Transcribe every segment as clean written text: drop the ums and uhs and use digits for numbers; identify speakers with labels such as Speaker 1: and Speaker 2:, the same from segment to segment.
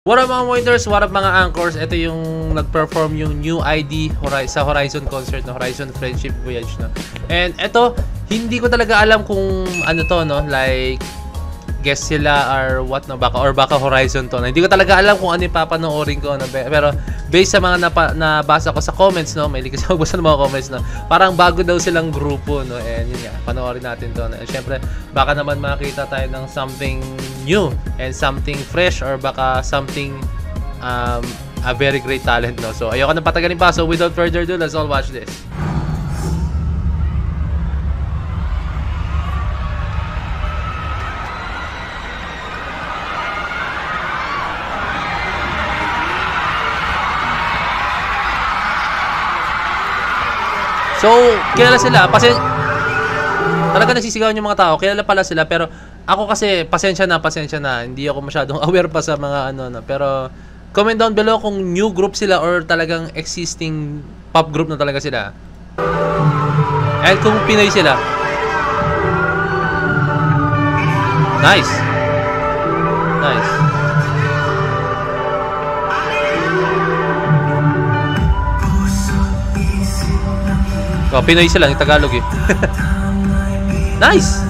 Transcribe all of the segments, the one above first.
Speaker 1: What up mga monitors, what up mga anchors? Ito yung nag-perform yung new ID sa Horizon concert, no? Horizon Friendship Voyage, no? And ito, hindi ko talaga alam kung ano to, no? Like, guest sila or what, no? Baka Horizon to, no? Hindi ko talaga alam kung ano yung papanoorin ko, no? Pero based sa mga nabasa ko sa comments, no? May kasi magbasa ng mga comments, no? Parang bago daw silang grupo, no? And yun nga, panoorin natin to, no? And syempre, baka naman makita tayo ng something new and something fresh or baka something a very great talent, no? So ayoko na patagalin pa, so without further ado, let's all watch this. So kilala sila, talaga nagsisigawan yung mga tao, kilala pala sila, pero ako kasi, pasensya na, hindi ako masyadong aware pa sa mga ano, pero comment down below kung new group sila or talagang existing pop group na talaga sila. And kung Pinoy sila. Nice. Nice. Oh, Pinoy sila, yung Tagalog eh. Nice!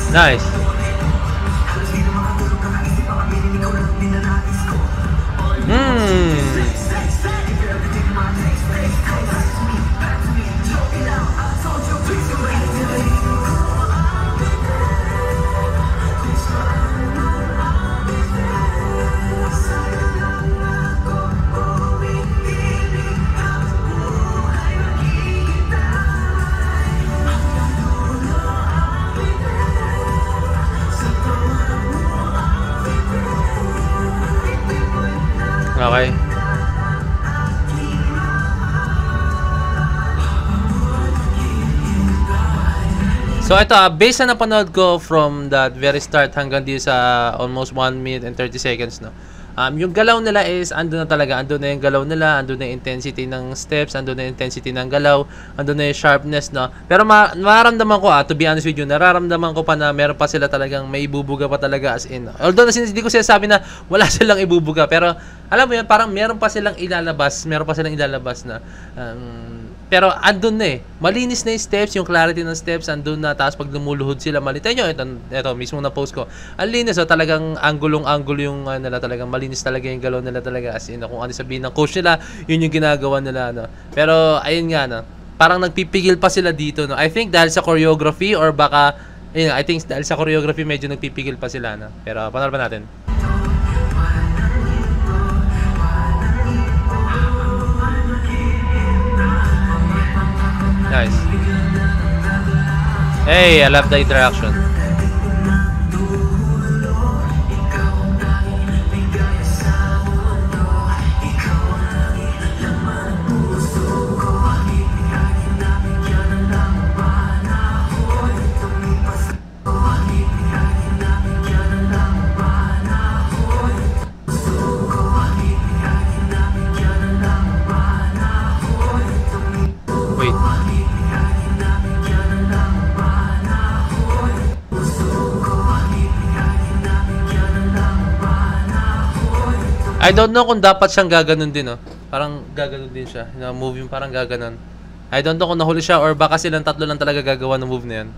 Speaker 1: Nice. Okay. So ito, based na napanood ko from that very start hanggang dito sa almost 1 minute and 30 seconds, no. Yung galaw nila is andun na talaga, andun na yung galaw nila, andun na yung intensity ng steps, andun na yung intensity ng galaw, andun na yung sharpness, no. Pero mararamdaman ko, to be honest with you, nararamdaman ko pa na meron pa sila talagang may ibubuga pa talaga as in. Although hindi ko sinasabi na wala silang ibubuga, pero alam mo yun, parang meron pa silang ilalabas na pero andun na eh. Malinis na yung steps, yung clarity ng steps, andun na. Tapos pag lumuluhod sila, malita nyo, ito mismo na post ko. Ang linis, talagang anggulong-anggulo yung nila, talagang malinis talaga yung galaw nila talaga. As in, kung ano sabihin ng coach nila, yun yung ginagawa nila, no. Pero, ayun nga, no, parang nagpipigil pa sila dito, no. I think dahil sa choreography or baka, I think dahil sa choreography, medyo nagpipigil pa sila, no. Pero, panoorin pa natin. Nice. Hey, I love the interaction. Wait. I don't know kung dapat siyang gaganon din, no? Parang gaganon din siya. Move yung parang gaganon. I don't know kung nahuli siya or baka silang tatlo lang talaga gagawa ng move na yan.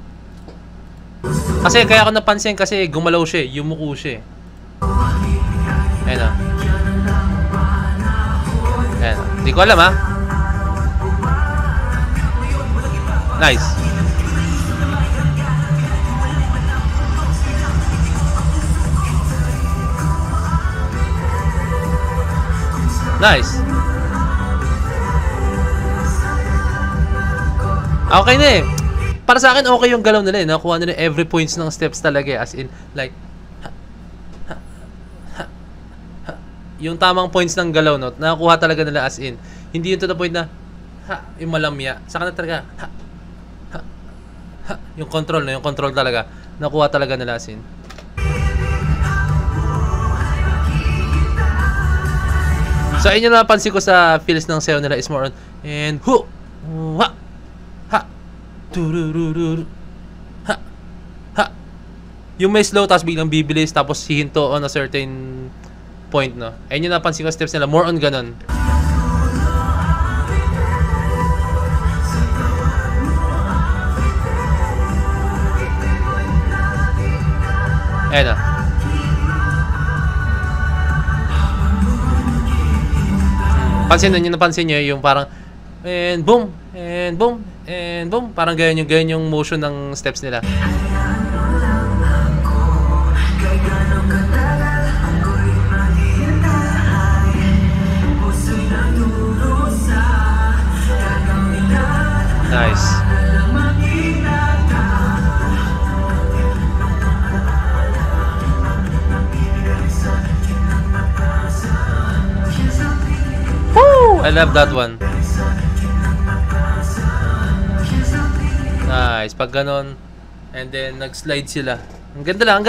Speaker 1: Kasi kaya ako napansin kasi gumalaw siya, yumuko siya. Ayun na. Ayun na. Hindi ko alam, ha? Nice. Nice. Okay na eh. Para sa akin, okay yung galaw nila eh. Nakuha nila every points ng steps talaga eh. As in, like, yung tamang points ng galaw, no? Nakuha talaga nila as in. Hindi yung to the point na, yung malamya. Saka na talaga, yung control, no? Yung control talaga. Nakuha talaga nila as in. So, ayun yung napansin ko sa feels ng sayo nila is more on, and, hu! Wa! Turururur. Ha. Ha. Yung may slow tapos biglang bibilis tapos hihinto on a certain point, no? Ayun yung napansin ko steps nila. More on ganun. Ayan na. Napansin nyo yung parang and boom, and boom, and boom. Parang ganyan yung motion ng steps nila. Nice. I love that one. Nice. Pag ganon, and then nag-slide sila. Ang ganda lang.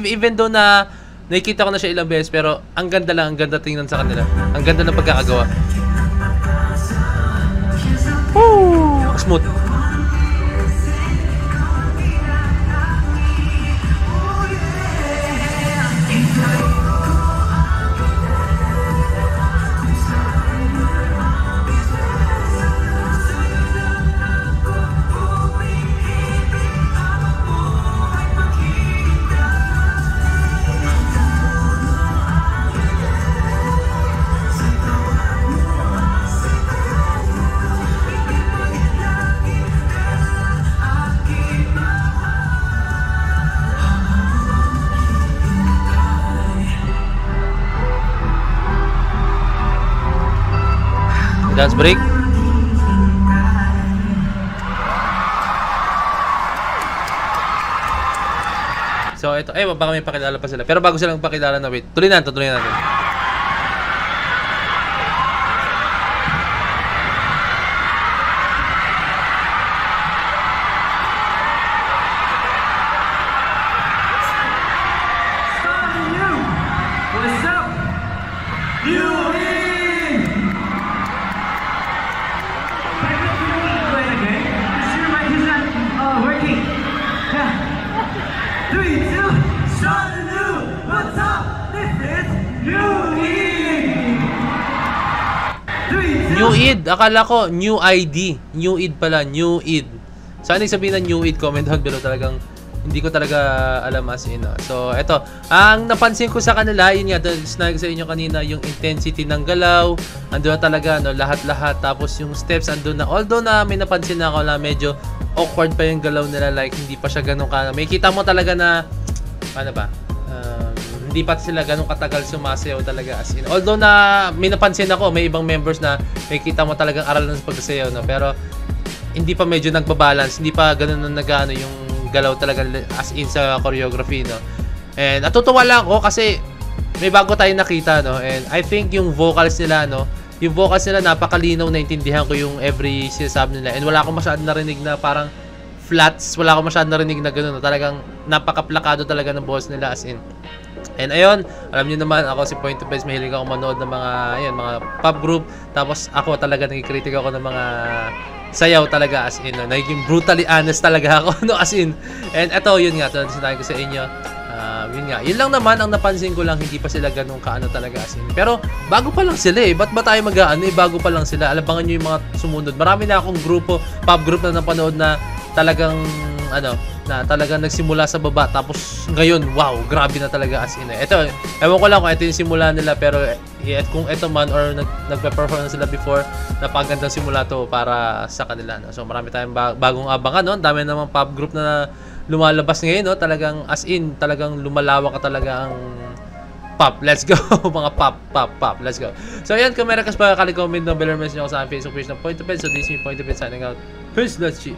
Speaker 1: Even though na nakikita ko na siya ilang beses, pero ang ganda lang. Ang ganda tingnan sa kanila. Ang ganda ng pagkakagawa. Woo! Smooth. Dance break. So ito, baka may pakilala pa sila. Pero bago silang pakilala na, wait. Tuloy natin.
Speaker 2: What's up? Working. 3, 2, start anew. What's up? This is New Id.
Speaker 1: New Id. Akala ko New ID. New Id pala. New Id. Saan sabihin ng New Id? Comment down below. Talagang hindi ko talaga alam as in. So, eto. Ang napansin ko sa kanila, yun nga, sinabi ko sa inyo kanina, yung intensity ng galaw. Andun na talaga, no, lahat-lahat. Tapos yung steps, andun na. Although na may napansin na ako na medyo awkward pa yung galaw nila, like hindi pa siya ganun ka. May kita mo talaga na ano ba? Hindi pa sila ganun katagal sumasayaw talaga as in. Although na may napansin ako, may ibang members na may kita mo talagang aral ng pagsasayaw, no. Pero hindi pa medyo nagba-balance, hindi pa ganun na nagano yung galaw talaga as in sa choreography, no. And natutuwa lang ako kasi may bago tayong nakita, no. And I think yung vocals nila, no, yung vocals nila napakalinaw, naintindihan ko yung every sinasabi nila. And wala akong masyadong narinig na parang flats, wala akong masyadong narinig na gano'n. Talagang napakaplakado talaga ng boss nila as in. And ayun, alam niyo naman ako si Point of Best, mahilig ako manood ng mga mga pop group. Tapos ako talaga nagkikritik ako ng mga sayaw talaga as in. No? Naging brutally honest talaga ako, no, as in. And eto, yun nga, sinabi ko sa inyo. Yun lang naman ang napansin ko lang, hindi pa sila ganun kaano talaga as in. Pero bago pa lang sila ba't ba tayo mag-aano bago pa lang sila. Alabangan nyo yung mga sumunod. Marami na akong grupo, pop group na napanood na talagang na talagang nagsimula sa baba tapos ngayon, wow, grabe na talaga as in. Ito, ewan ko lang kung ito yung simula nila, pero kung ito man or nagpe-perform na sila before, napagandang simula to para sa kanila, no? So marami tayong bagong abangan, no? Dami namang pop group na lumalabas ngayon, no? Talagang as in, talagang lumalawak ka talaga ang pop. Let's go. Mga pop. Let's go. So ayan, kung meron kas pa, comment ng bell or message nyo ako sa Facebook page ng Point of Best. So this is Point of Best signing out. Peace. Let's see.